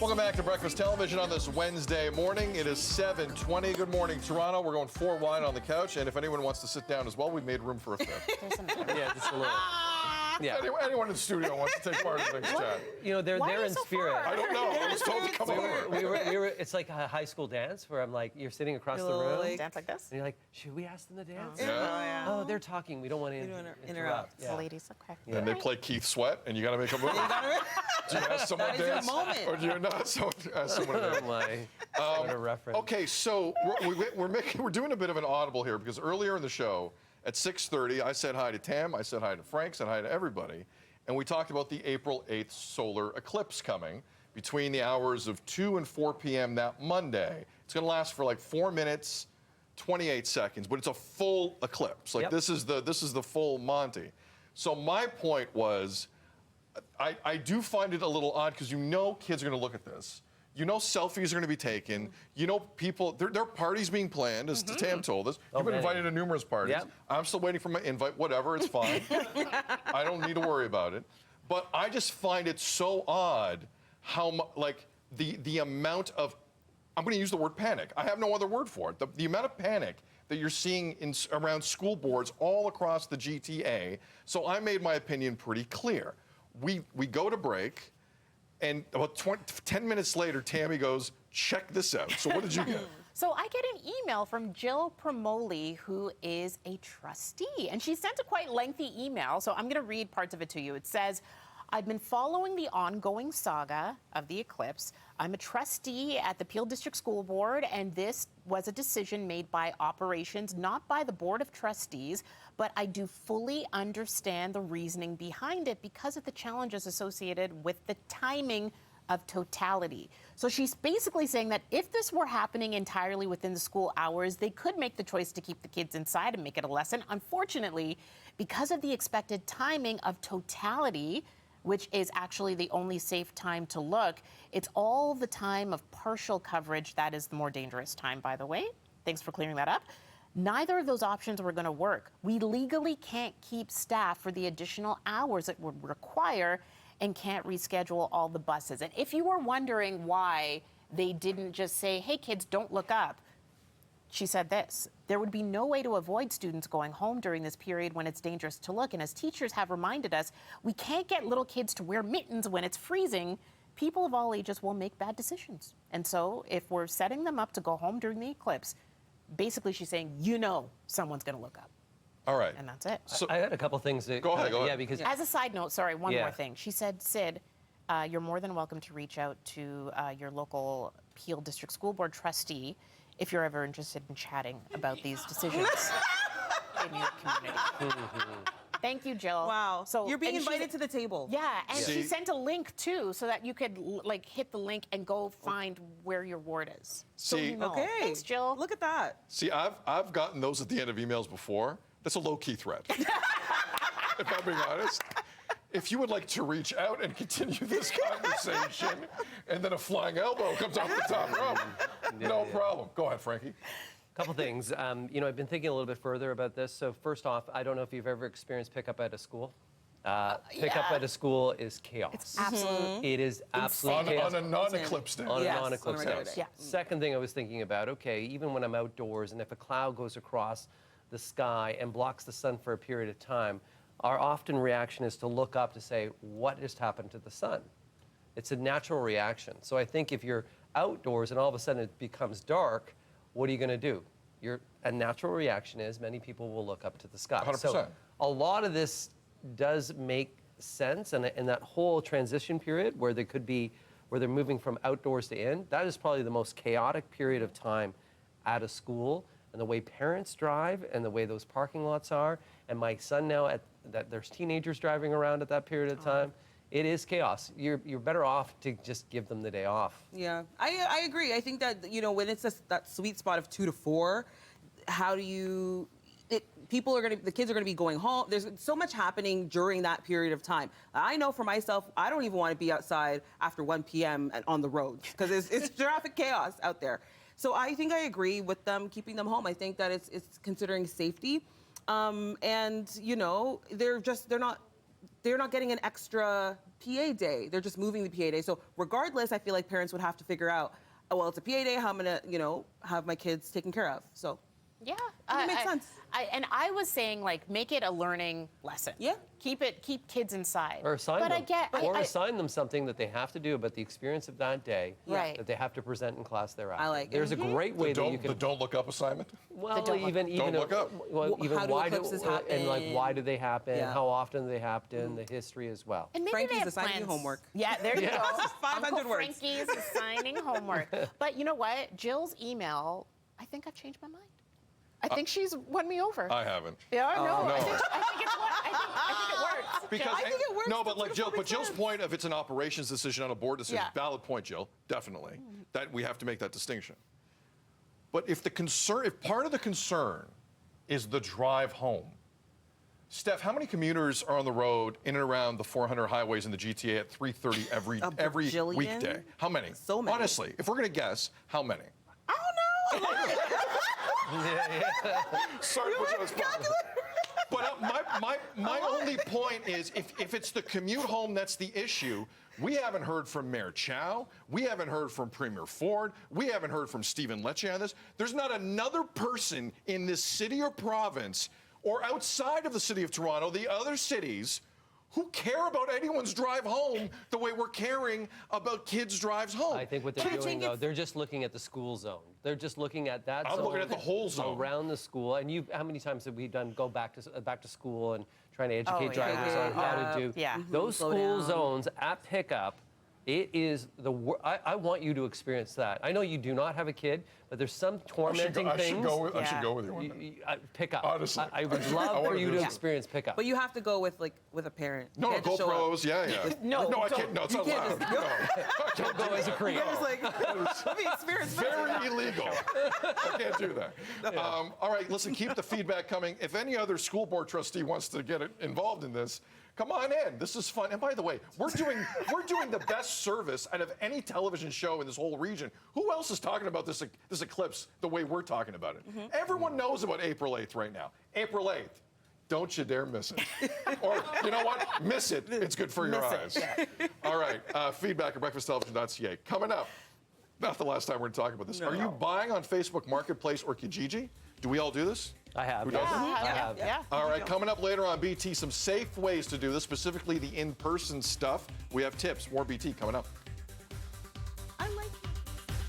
Welcome back to Breakfast Television on this Wednesday morning. It is 7:20. Good morning, Toronto. We're going 4 wide on the couch, and if anyone wants to sit down as well, we've made room for a fifth. Yeah, just a little. Yeah. Anyone in the studio wants to take part in things, chat. You know, they're in so spirit. I don't know. I was told to come over. We were, it's like a high school dance where I'm like, you're sitting across the room. Dance like this? And you're like, should we ask them to dance? Yeah. Oh, they're talking. We don't want to interrupt. The ladies, okay. Yeah. And they play Keith Sweat, and you got to make a move. Do you ask someone to dance? moment. Or do you not ask someone to dance? Oh my, what a reference. Okay, so we're doing a bit of an audible here because earlier in the show at 6:30, I said hi to Tam, I said hi to Frank, said hi to everybody, and we talked about the April 8th solar eclipse coming between the hours of 2 and 4 p.m. that Monday. It's going to last for like 4 minutes, 28 seconds, but it's a full eclipse. Like this is the full Monty. So my point was, I do find it a little odd because you know kids are going to look at this. You know selfies are going to be taken. You know people, there are parties being planned, as Tam told us. You've been invited to numerous parties. Yep. I'm still waiting for my invite. Whatever, it's fine. I don't need to worry about it. But I just find it so odd how the amount of, I'm going to use the word panic. I have no other word for it. The amount of panic that you're seeing around school boards all across the GTA. So I made my opinion pretty clear. We go to break. And about 10 minutes later, Tammie goes, check this out. So what did you get? So I get an email from Jill Promoli, who is a trustee. And she sent a quite lengthy email, so I'm going to read parts of it to you. It says, I've been following the ongoing saga of the eclipse. I'm a trustee at the Peel District School Board, and this was a decision made by operations, not by the Board of Trustees, but I do fully understand the reasoning behind it because of the challenges associated with the timing of totality. So she's basically saying that if this were happening entirely within the school hours, they could make the choice to keep the kids inside and make it a lesson. Unfortunately, because of the expected timing of totality, which is actually the only safe time to look, it's all the time of partial coverage that is the more dangerous time, by the way. Thanks for clearing that up. Neither of those options were going to work. We legally can't keep staff for the additional hours it would require and can't reschedule all the buses. And if you were wondering why they didn't just say, hey, kids, don't look up, she said this: there would be no way to avoid students going home during this period when it's dangerous to look. And as teachers have reminded us, we can't get little kids to wear mittens when it's freezing. People of all ages will make bad decisions. And so if we're setting them up to go home during the eclipse, basically she's saying, you know, someone's going to look up. All right. And that's it. So I had a couple things that... Go ahead. Yeah, because... As a side note, sorry, one more thing. She said, Sid, you're more than welcome to reach out to your local Peel District School Board trustee if you're ever interested in chatting about these decisions in your community. Thank you, Jill. Wow. So you're being invited to the table. Yeah, and she sent a link too, so that you could like hit the link and go find where your ward is. So See, you know. Okay. Thanks, Jill. Look at that. See, I've gotten those at the end of emails before. That's a low-key threat. If I'm being honest. If you would like to reach out and continue this conversation, and then a flying elbow comes off the top rope, no problem. Go ahead, Frankie. Couple things. You know, I've been thinking a little bit further about this. So first off, I don't know if you've ever experienced pickup at a school. Pickup at a school is chaos. It's absolute. It is absolute chaos. On a non-eclipse day. On a Yes, non-eclipse on a day. regular day. Yeah. Second thing I was thinking about, okay, even when I'm outdoors and if a cloud goes across the sky and blocks the sun for a period of time, our often reaction is to look up to say, what just happened to the sun? It's a natural reaction. So I think if you're outdoors and all of a sudden it becomes dark, what are you going to do? A natural reaction is many people will look up to the sky. 100%. So a lot of this does make sense, and in that whole transition period where they're moving from outdoors to in, that is probably the most chaotic period of time at a school. And the way parents drive and the way those parking lots are, and my son now that there's teenagers driving around at that period of time, it is chaos. You're better off to just give them the day off. Yeah, I agree. I think that, you know, when it's that sweet spot of 2 to 4, how do you... the kids are going to be going home. There's so much happening during that period of time. I know for myself, I don't even want to be outside after 1 p.m. on the roads because it's traffic chaos out there. So I think I agree with them keeping them home. I think that it's considering safety, and you know they're not getting an extra PA day. They're just moving the PA day. So regardless, I feel like parents would have to figure out, oh, well, it's a PA day, how I'm gonna, have my kids taken care of. So Yeah, it makes sense. I was saying, like, make it a learning lesson. Yeah. Keep kids inside. Or assign but them. Or I assign them something that they have to do about the experience of that day Right. that they have to present in class thereafter. I like it. There's a great way that you The can. don't look up assignment. Well, don't even look up. Well, even How do why eclipses and like happen? why do they happen? Yeah. How often do they happen? The history as well. And maybe Frankie's they have assigning you plans. homework. Yeah, there you Yeah. go. 500 Uncle words. Frankie's assigning homework. But you know what? Jill's email, I think I've changed my mind. I think she's won me over. I haven't. Yeah, no, no. I think it works. Because I think it works. no, but like Jill, Makes but Jill's sense. point of it's an operations decision on a board decision, Yeah. valid point, Jill, definitely. That we have to make that distinction. But if part of the concern is the drive home, Steph, how many commuters are on the road in and around the 400 highways in the GTA at 3:30 every bajillion? weekday? How many? So many. Honestly, if we're gonna guess, how many? I don't know. Sorry to put you on the spot. But my only point is, if it's the commute home that's the issue, we haven't heard from Mayor Chow, we haven't heard from Premier Ford, we haven't heard from Stephen Lecce on this. There's not another person in this city or province or outside of the city of Toronto, the other cities, who care about anyone's drive home the way we're caring about kids' drives home. I think what they're doing, though, they're just looking at the school zone. They're just looking at that I'm zone. looking at the whole zone. Around the school. And how many times have we done go back to school and trying to educate Oh, drivers yeah. on how to do Yeah. those Slow school down. zones at pickup? It is I want you to experience that. I know you do not have a kid, but there's some tormenting I should things. go with Yeah. you on that. Pickup. Honestly. I would I love wanna for you do to this. experience pickup. But you have to go with a parent. You No, can't just show up. GoPros, yeah. No, I don't- can't. No, it's not can't allowed. just- No, I can't Go do as a that. creep. It's like, let me experience Very illegal. I can't do that. All right, listen, keep the feedback coming. If any other school board trustee wants to get involved in this, come on in. This is fun. And by the way, we're doing the best service out of any television show in this whole region. Who else is talking about this eclipse the way we're talking about it? Everyone knows about April 8th right now. April 8th. Don't you dare miss it. Or, you know what? Miss it. It's good for your eyes. All right. Feedback at breakfasttelevision.ca. Coming up. Not the last time we're going to talk about this. Are you buying on Facebook Marketplace or Kijiji? Do we all do this? I have. Who doesn't? I have. Yeah. All right, coming up later on BT, some safe ways to do this, specifically the in-person stuff. We have tips. More BT coming up.